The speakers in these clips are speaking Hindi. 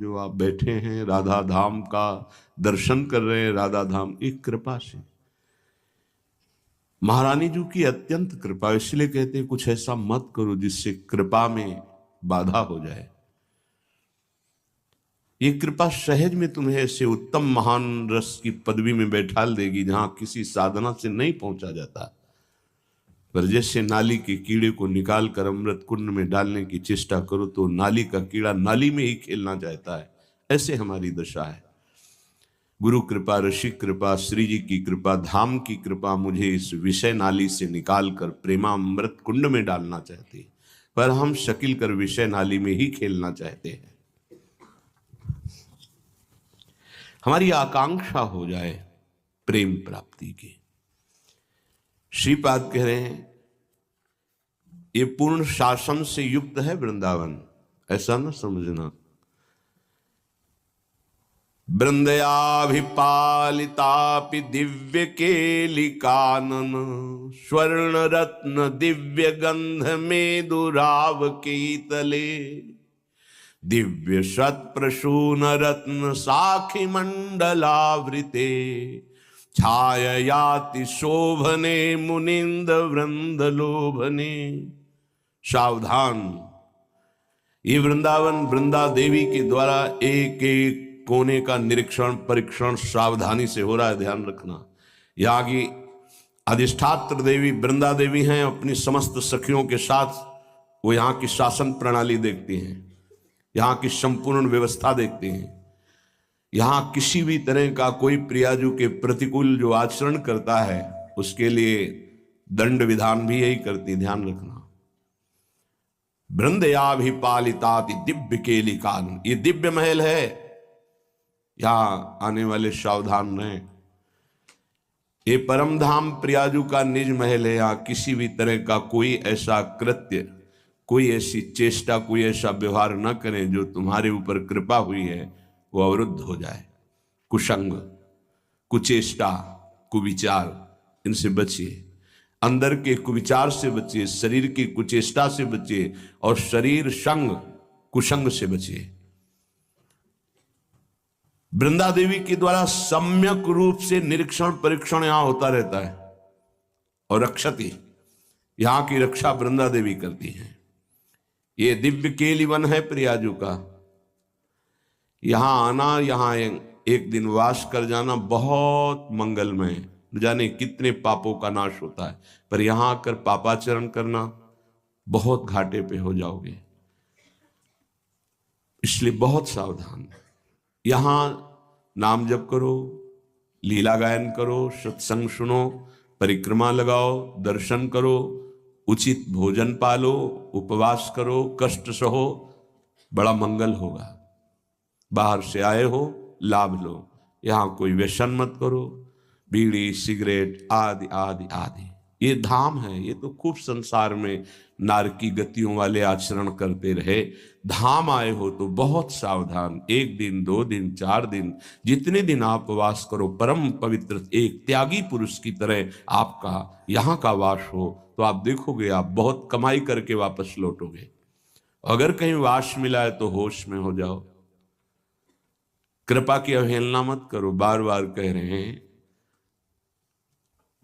जो आप बैठे हैं, राधा धाम का दर्शन कर रहे हैं, राधा धाम, एक कृपा से। महारानी जी की अत्यंत कृपा, इसलिए कहते हैं कुछ ऐसा मत करो जिससे कृपा में बाधा हो जाए। ये कृपा सहज में तुम्हें ऐसे उत्तम महान रस की पदवी में बैठाल देगी जहां किसी साधना से नहीं पहुंचा जाता। पर जैसे नाली के कीड़े को निकाल कर अमृत कुंड में डालने की चेष्टा करो तो नाली का कीड़ा नाली में ही खेलना चाहता है, ऐसे हमारी दशा है। गुरु कृपा, ऋषि कृपा, श्री जी की कृपा, धाम की कृपा मुझे इस विषय नाली से निकाल कर प्रेमामृत कुंड में डालना चाहती है, पर हम शकील कर विषय नाली में ही खेलना चाहते हैं। हमारी आकांक्षा हो जाए प्रेम प्राप्ति की। श्रीपाद कह रहे हैं ये पूर्ण शासन से युक्त है वृंदावन, ऐसा न समझना। वृंदयाभिपालितापि दिव्य केलिकानन, स्वर्ण रत्न दिव्य गंध में दुराव कीतले, दिव्य शत प्रसून रत्न साखी मंडलावृते, छाययाति शोभने मुनिंद वृंद लोभने। सावधान, ये वृंदावन वृंदा देवी के द्वारा एक एक कोने का निरीक्षण परीक्षण सावधानी से हो रहा है, ध्यान रखना। यहाँ की अधिष्ठात्र देवी वृंदा देवी हैं, अपनी समस्त सखियों के साथ वो यहाँ की शासन प्रणाली देखती हैं, यहाँ की संपूर्ण व्यवस्था देखती हैं। यहाँ किसी भी तरह का कोई प्रियाजू के प्रतिकूल जो आचरण करता है उसके लिए दंड विधान भी यही करती, ध्यान रखना। वृंदयाभिपालिताति दिव्य केलिकान, ये दिव्य महल है, यहाँ आने वाले सावधान रहें। ये परम धाम प्रियाजू का निज महल है, यहाँ किसी भी तरह का कोई ऐसा कृत्य, कोई ऐसी चेष्टा, कोई ऐसा व्यवहार न करें जो तुम्हारे ऊपर कृपा हुई है वो अवरुद्ध हो जाए। कुसंग, कुचेष्टा, कुविचार, इनसे बचिए। अंदर के कुविचार से बचिए, शरीर की कुचेष्टा से बचिए और शरीर संग कुसंग से बचिए। वृंदा देवी के द्वारा सम्यक रूप से निरीक्षण परीक्षण यहां होता रहता है और रक्षती, यहां की रक्षा वृंदा देवी करती है। ये दिव्य केलिवन है प्रियाजू का। यहां आना, यहां एक दिन वास कर जाना बहुत मंगलमय, न जाने कितने पापों का नाश होता है, पर यहां आकर पापाचरण करना बहुत घाटे पे हो जाओगे, इसलिए बहुत सावधान। यहां नाम जप करो, लीला गायन करो, सत्संग सुनो, परिक्रमा लगाओ, दर्शन करो, उचित भोजन पालो, उपवास करो, कष्ट सहो, बड़ा मंगल होगा। बाहर से आए हो, लाभ लो। यहां कोई व्यसन मत करो, बीड़ी सिगरेट आदि आदि आदि। ये धाम है, ये तो खूब संसार में नारकी गतियों वाले आचरण करते रहे। धाम आए हो तो बहुत सावधान। 1 दिन 2 दिन 4 दिन, जितने दिन आप वास करो, परम पवित्र एक त्यागी पुरुष की तरह आपका यहाँ का वास हो तो आप देखोगे आप बहुत कमाई करके वापस लौटोगे। अगर कहीं वास मिला है तो होश में हो जाओ। कृपा की अवहेलना मत करो, बार बार कह रहे हैं,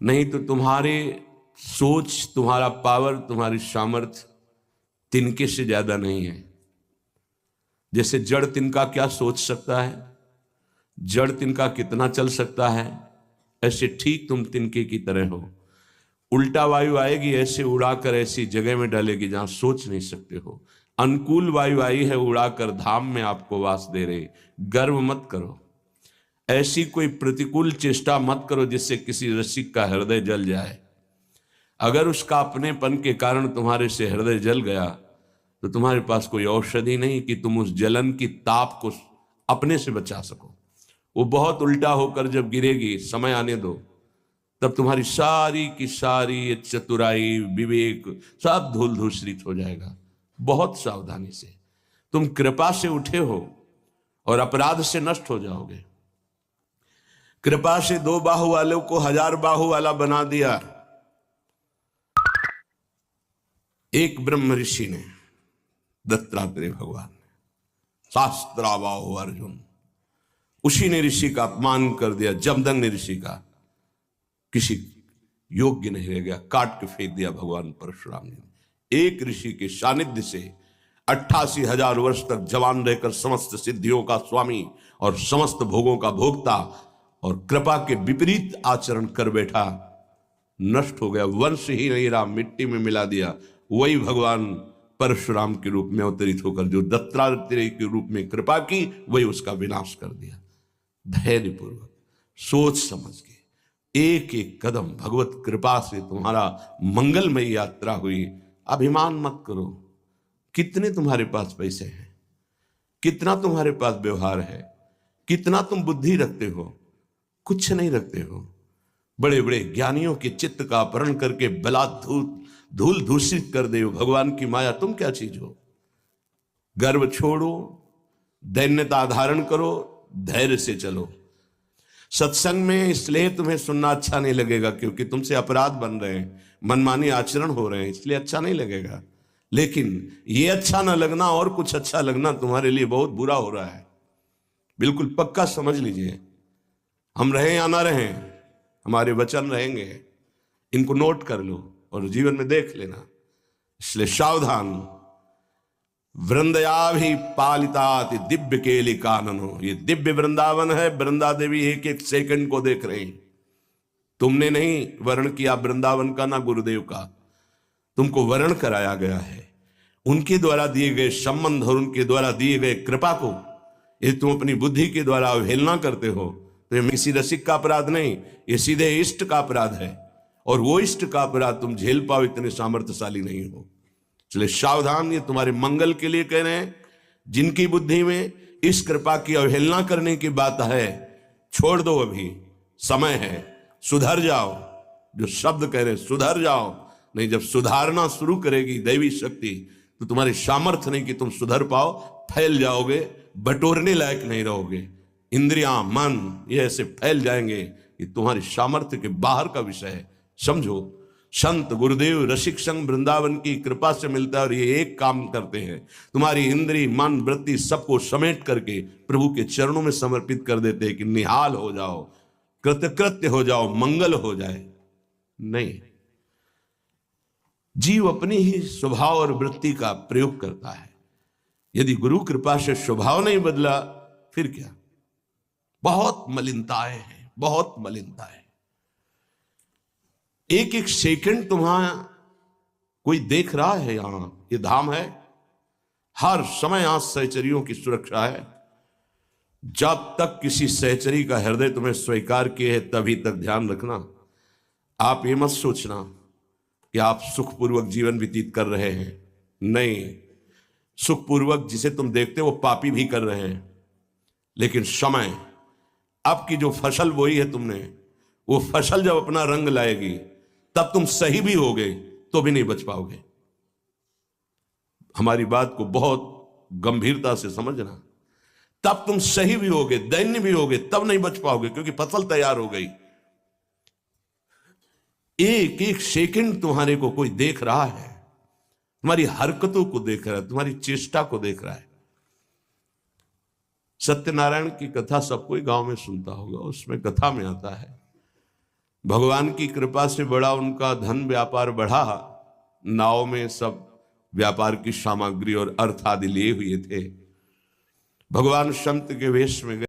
नहीं तो तुम्हारे सोच, तुम्हारा पावर, तुम्हारी सामर्थ्य तिनके से ज्यादा नहीं है। जैसे जड़ तिनका क्या सोच सकता है, जड़ तिनका कितना चल सकता है, ऐसे ठीक तुम तिनके की तरह हो। उल्टा वायु आएगी, ऐसे उड़ाकर ऐसी जगह में डालेगी जहां सोच नहीं सकते हो। अनुकूल वायु आई है, उड़ाकर धाम में आपको वास दे रही। गर्व मत करो, ऐसी कोई प्रतिकूल चेष्टा मत करो जिससे किसी रसिक का हृदय जल जाए। अगर उसका अपनेपन के कारण तुम्हारे से हृदय जल गया तो तुम्हारे पास कोई औषधि नहीं कि तुम उस जलन की ताप को अपने से बचा सको। वो बहुत उल्टा होकर जब गिरेगी, समय आने दो, तब तुम्हारी सारी की सारी चतुराई विवेक सब धूल धूसरित हो जाएगा। बहुत सावधानी से। तुम कृपा से उठे हो और अपराध से नष्ट हो जाओगे। कृपा से 2 बाहु वालों को 1000 बाहु वाला बना दिया। एक ब्रह्म ऋषि ने, दत्तात्रेय भगवान ने, शास्त्राबाहो अर्जुन। उसी ने ऋषि का अपमान कर दिया, जमदग्नि ऋषि का, किसी योग्य नहीं रह गया, काट के फेंक दिया भगवान परशुराम ने। एक ऋषि के सानिध्य से 88,000 वर्ष तक जवान रहकर समस्त सिद्धियों का स्वामी और समस्त भोगों का भोक्ता और कृपा के विपरीत आचरण कर बैठा, नष्ट हो गया, वंश ही नहीं रहा, मिट्टी में मिला दिया। वही भगवान परशुराम के रूप में अवतरित होकर जो दत्तात्रेय के रूप में कृपा की, वही उसका विनाश कर दिया। धैर्यपूर्वक सोच समझ के एक एक कदम भगवत कृपा से तुम्हारा मंगलमय यात्रा हुई। अभिमान मत करो। कितने तुम्हारे पास पैसे हैं, कितना तुम्हारे पास व्यवहार है, कितना तुम बुद्धि रखते हो, कुछ नहीं रखते हो। बड़े बड़े ज्ञानियों के चित्त का अपहरण करके धूल दूषित कर दे भगवान की माया, तुम क्या चीज हो। गर्व छोड़ो, दैन्यता धारण करो, धैर्य से चलो। सत्संग में इसलिए तुम्हें सुनना अच्छा नहीं लगेगा क्योंकि तुमसे अपराध बन रहे हैं, मनमानी आचरण हो रहे हैं, इसलिए अच्छा नहीं लगेगा। लेकिन ये अच्छा ना लगना और कुछ अच्छा लगना तुम्हारे लिए बहुत बुरा हो रहा है। बिल्कुल पक्का समझ लीजिए, हम रहें या ना रहें, हमारे वचन रहेंगे। इनको नोट कर लो और जीवन में देख लेना। इसलिए सावधान। वृंदयाभि पालिताति दिव्य केली काननो। ये दिव्य वृंदावन है। वृंदा देवी एक एक सेकंड को देख रहे हैं। तुमने नहीं वर्ण किया वृंदावन का, ना गुरुदेव का, तुमको वर्ण कराया गया है। उनके द्वारा दिए गए संबंध और उनके द्वारा दिए गए कृपा को ये तुम अपनी बुद्धि के द्वारा अवहेलना करते हो तो ये किसी रसिक का अपराध नहीं, ये सीधे इष्ट का अपराध है। और वो इष्ट का अपराध तुम झेल पाओ, इतने सामर्थ्यशाली नहीं हो। इसलिए सावधान। ये तुम्हारे मंगल के लिए कह रहे हैं। जिनकी बुद्धि में इस कृपा की अवहेलना करने की बात है, छोड़ दो, अभी समय है, सुधर जाओ। जो शब्द कह रहे हैं सुधर जाओ, नहीं जब सुधारना शुरू करेगी दैवी शक्ति तो तुम्हारी सामर्थ्य नहीं कि तुम सुधर पाओ, फैल जाओगे, बटोरने लायक नहीं रहोगे। इंद्रियां, मन ये ऐसे फैल जाएंगे कि तुम्हारी सामर्थ्य के बाहर का विषय है। समझो, संत गुरुदेव रसिक संग वृंदावन की कृपा से मिलता है और ये एक काम करते हैं, तुम्हारी इंद्री, मन, वृत्ति सबको समेट करके प्रभु के चरणों में समर्पित कर देते हैं कि निहाल हो जाओ, कृतकृत्य हो जाओ, मंगल हो जाए। नहीं, जीव अपनी ही स्वभाव और वृत्ति का प्रयोग करता है। यदि गुरु कृपा से स्वभाव नहीं बदला फिर क्या। बहुत मलिनताएं हैं, बहुत मलिनताएं। एक एक सेकंड तुम्हारा कोई देख रहा है। यहां ये धाम है, हर समय यहां सहचरियों की सुरक्षा है। जब तक किसी सहचरी का हृदय तुम्हें स्वीकार किए है तभी तक ध्यान रखना। आप ये मत सोचना कि आप सुखपूर्वक जीवन व्यतीत कर रहे हैं। नहीं, सुखपूर्वक जिसे तुम देखते हो वो पापी भी कर रहे हैं। लेकिन समय, अब की जो फसल बोई है तुमने, वो फसल जब अपना रंग लाएगी तब तुम सही भी होगे तो भी नहीं बच पाओगे। हमारी बात को बहुत गंभीरता से समझना। तब तुम सही भी होगे, दैन्य भी होगे, तब नहीं बच पाओगे क्योंकि फसल तैयार हो गई। एक एक सेकंड तुम्हारे को कोई देख रहा है, तुम्हारी हरकतों को देख रहा है, तुम्हारी चेष्टा को देख रहा है। सत्यनारायण की कथा सब कोई गांव में सुनता होगा। उसमें कथा में आता है भगवान की कृपा से बड़ा उनका धन व्यापार बढ़ा। नाव में सब व्यापार की सामग्री और अर्थ आदि लिए हुए थे। भगवान संत के वेश में गए।